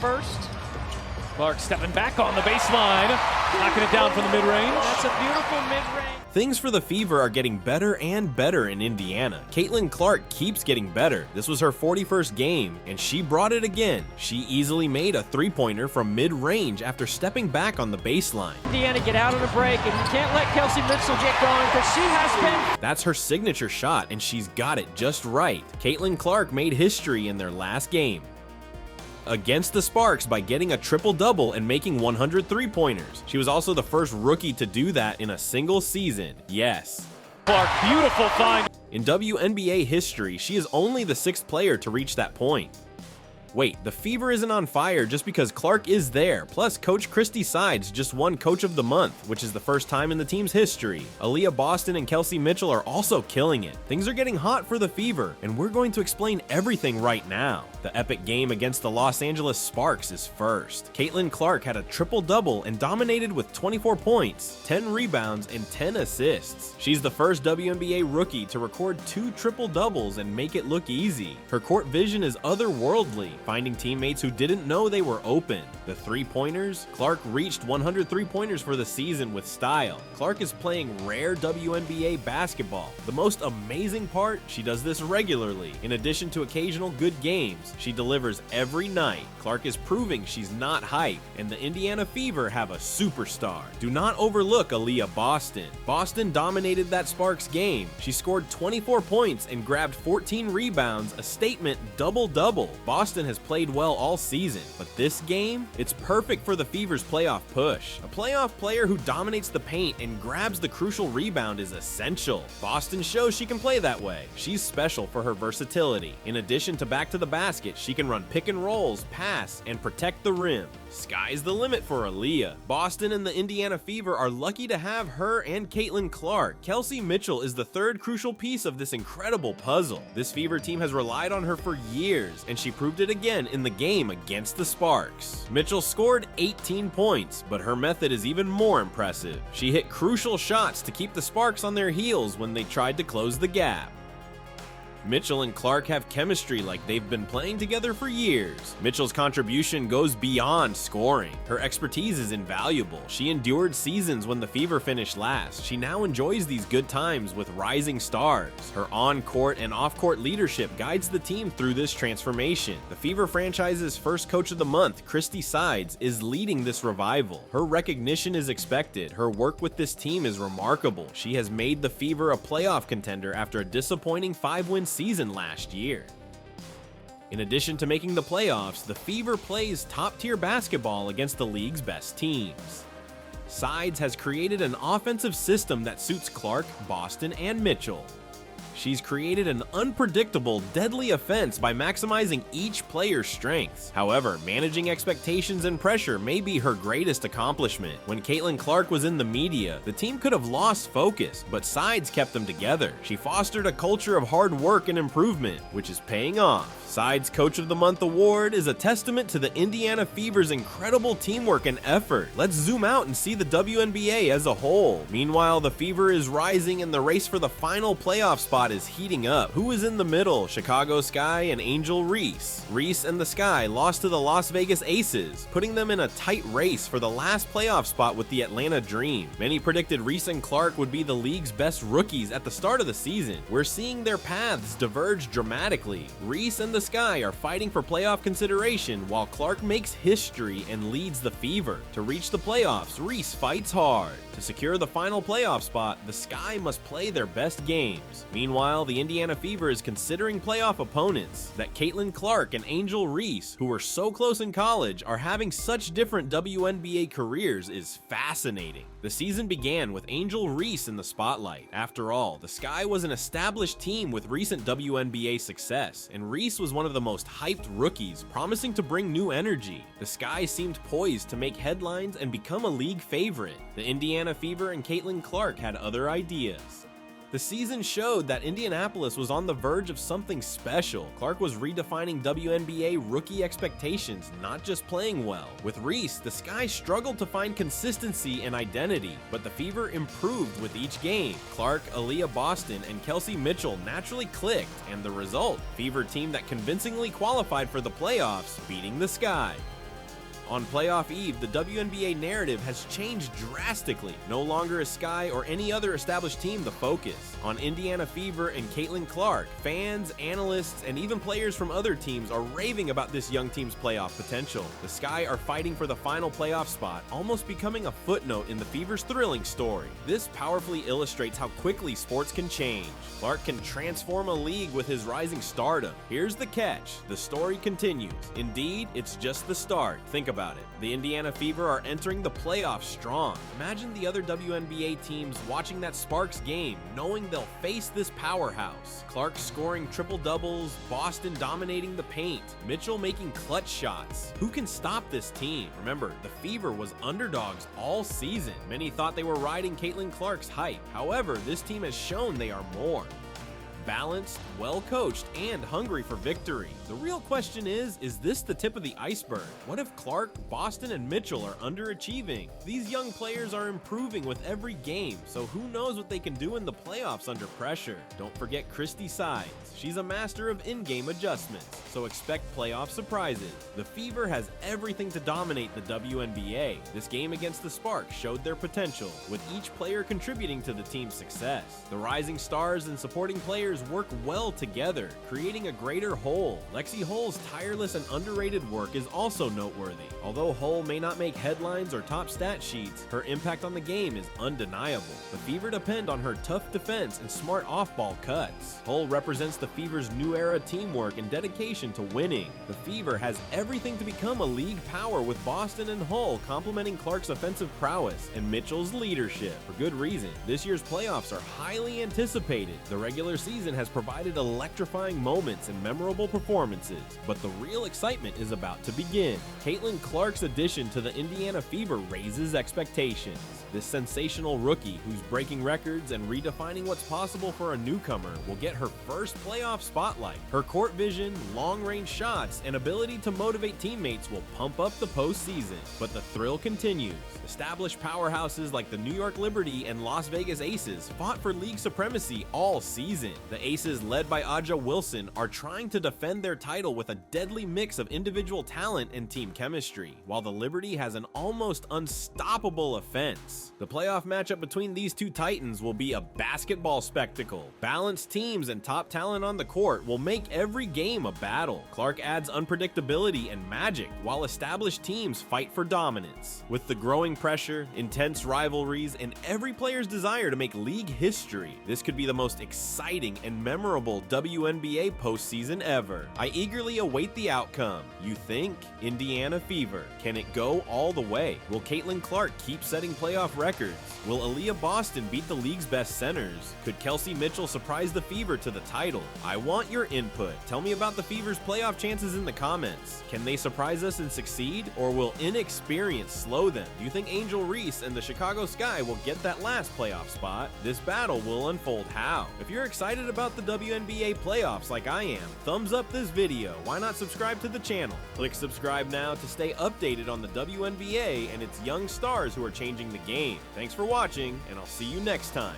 first. Clark stepping back on the baseline, knocking it down from the mid-range. That's a beautiful mid-range. Things for the Fever are getting better and better in Indiana. Caitlin Clark keeps getting better. This was her 41st game, and she brought it again. She easily made a three-pointer from mid-range after stepping back on the baseline. Indiana get out on a break, and you can't let Kelsey Mitchell get going because she has been. That's her signature shot, and she's got it just right. Caitlin Clark made history in their last game against the Sparks by getting a triple-double and making 100 three-pointers. She was also the first rookie to do that in a single season. Yes. Clark, beautiful find. In WNBA history, she is only the 6th player to reach that point. Wait, the Fever isn't on fire just because Clark is there. Plus, Coach Christy Sides just won Coach of the Month, which is the first time in the team's history. Aliyah Boston and Kelsey Mitchell are also killing it. Things are getting hot for the Fever, and we're going to explain everything right now. The epic game against the Los Angeles Sparks is first. Caitlin Clark had a triple-double and dominated with 24 points, 10 rebounds, and 10 assists. She's the first WNBA rookie to record 2 triple-doubles and make it look easy. Her court vision is otherworldly, finding teammates who didn't know they were open. The three-pointers? Clark reached 100 three-pointers for the season with style. Clark is playing rare WNBA basketball. The most amazing part? She does this regularly. In addition to occasional good games, she delivers every night. Clark is proving she's not hype, and the Indiana Fever have a superstar. Do not overlook Aliyah Boston. Boston dominated that Sparks game. She scored 24 points and grabbed 14 rebounds, a statement double-double. Boston has played well all season, but this game, it's perfect for the Fever's playoff push. A playoff player who dominates the paint and grabs the crucial rebound is essential. Boston shows she can play that way. She's special for her versatility. In addition to back to the basket, she can run pick and rolls, pass, and protect the rim. Sky's the limit for Aliyah. Boston and the Indiana Fever are lucky to have her and Caitlin Clark. Kelsey Mitchell is the third crucial piece of this incredible puzzle. This Fever team has relied on her for years, and she proved it again in the game against the Sparks. Mitchell scored 18 points, but her method is even more impressive. She hit crucial shots to keep the Sparks on their heels when they tried to close the gap. Mitchell and Clark have chemistry like they've been playing together for years. Mitchell's contribution goes beyond scoring. Her expertise is invaluable. She endured seasons when the Fever finished last. She now enjoys these good times with rising stars. Her on-court and off-court leadership guides the team through this transformation. The Fever franchise's first Coach of the Month, Christy Sides, is leading this revival. Her recognition is expected. Her work with this team is remarkable. She has made the Fever a playoff contender after a disappointing 5-win season last year. In addition to making the playoffs, the Fever plays top-tier basketball against the league's best teams. Sides has created an offensive system that suits Clark, Boston, and Mitchell. She's created an unpredictable, deadly offense by maximizing each player's strengths. However, managing expectations and pressure may be her greatest accomplishment. When Caitlin Clark was in the media, the team could have lost focus, but Sides kept them together. She fostered a culture of hard work and improvement, which is paying off. Sides Coach of the Month award is a testament to the Indiana Fever's incredible teamwork and effort. Let's zoom out and see the WNBA as a whole. Meanwhile, the Fever is rising and the race for the final playoff spot is heating up. Who is in the middle? Chicago Sky and Angel Reese. Reese and the Sky lost to the Las Vegas Aces, putting them in a tight race for the last playoff spot with the Atlanta Dream. Many predicted Reese and Clark would be the league's best rookies at the start of the season. We're seeing their paths diverge dramatically. Reese and the Sky are fighting for playoff consideration while Clark makes history and leads the Fever. To reach the playoffs, Reese fights hard. To secure the final playoff spot, the Sky must play their best games. Meanwhile, the Indiana Fever is considering playoff opponents. That Caitlin Clark and Angel Reese, who were so close in college, are having such different WNBA careers is fascinating. The season began with Angel Reese in the spotlight. After all, the Sky was an established team with recent WNBA success, and Reese was one of the most hyped rookies, promising to bring new energy. The Sky seemed poised to make headlines and become a league favorite. The Indiana Fever and Caitlin Clark had other ideas. The season showed that Indianapolis was on the verge of something special. Clark was redefining WNBA rookie expectations, not just playing well. With Reese, the Sky struggled to find consistency and identity, but the Fever improved with each game. Clark, Aliyah Boston, and Kelsey Mitchell naturally clicked, and the result, Fever team that convincingly qualified for the playoffs, beating the Sky. On playoff eve, the WNBA narrative has changed drastically. No longer is Sky or any other established team the focus. On Indiana Fever and Caitlin Clark, fans, analysts, and even players from other teams are raving about this young team's playoff potential. The Sky are fighting for the final playoff spot, almost becoming a footnote in the Fever's thrilling story. This powerfully illustrates how quickly sports can change. Clark can transform a league with his rising stardom. Here's the catch: the story continues. Indeed, it's just the start. Think about it. The Indiana Fever are entering the playoffs strong. Imagine the other WNBA teams watching that Sparks game, knowing they'll face this powerhouse. Clark scoring triple-doubles, Boston dominating the paint, Mitchell making clutch shots. Who can stop this team? Remember, the Fever was underdogs all season. Many thought they were riding Caitlin Clark's hype. However, this team has shown they are more. Balanced, well-coached, and hungry for victory. The real question is this the tip of the iceberg? What if Clark, Boston, and Mitchell are underachieving? These young players are improving with every game, so who knows what they can do in the playoffs under pressure? Don't forget Christy Sides. She's a master of in-game adjustments, so expect playoff surprises. The Fever has everything to dominate the WNBA. This game against the Sparks showed their potential, with each player contributing to the team's success. The rising stars and supporting players work well together, creating a greater whole. Lexi Hull's tireless and underrated work is also noteworthy. Although Hull may not make headlines or top stat sheets, her impact on the game is undeniable. The Fever depend on her tough defense and smart off-ball cuts. Hull represents the Fever's new era teamwork and dedication to winning. The Fever has everything to become a league power, with Boston and Hull complementing Clark's offensive prowess and Mitchell's leadership. For good reason. This year's playoffs are highly anticipated. The regular season has provided electrifying moments and memorable performances, but the real excitement is about to begin. Caitlin Clark's addition to the Indiana Fever raises expectations. This sensational rookie, who's breaking records and redefining what's possible for a newcomer, will get her first playoff spotlight. Her court vision, long-range shots, and ability to motivate teammates will pump up the postseason. But the thrill continues. Established powerhouses like the New York Liberty and Las Vegas Aces fought for league supremacy all season. The Aces, led by Aja Wilson, are trying to defend their title with a deadly mix of individual talent and team chemistry, while the Liberty has an almost unstoppable offense. The playoff matchup between these two titans will be a basketball spectacle. Balanced teams and top talent on the court will make every game a battle. Clark adds unpredictability and magic, while established teams fight for dominance. With the growing pressure, intense rivalries, and every player's desire to make league history, this could be the most exciting and memorable WNBA postseason ever. I eagerly await the outcome. You think? Indiana Fever. Can it go all the way? Will Caitlin Clark keep setting playoff records? Will Aliyah Boston beat the league's best centers? Could Kelsey Mitchell surprise the Fever to the title? I want your input. Tell me about the Fever's playoff chances in the comments. Can they surprise us and succeed, or will inexperience slow them? Do you think Angel Reese and the Chicago Sky will get that last playoff spot? This battle will unfold how? If you're excited about the WNBA playoffs like I am, thumbs up this video. Why not subscribe to the channel? Click subscribe now to stay updated on the WNBA and its young stars who are changing the game. Thanks for watching, and I'll see you next time.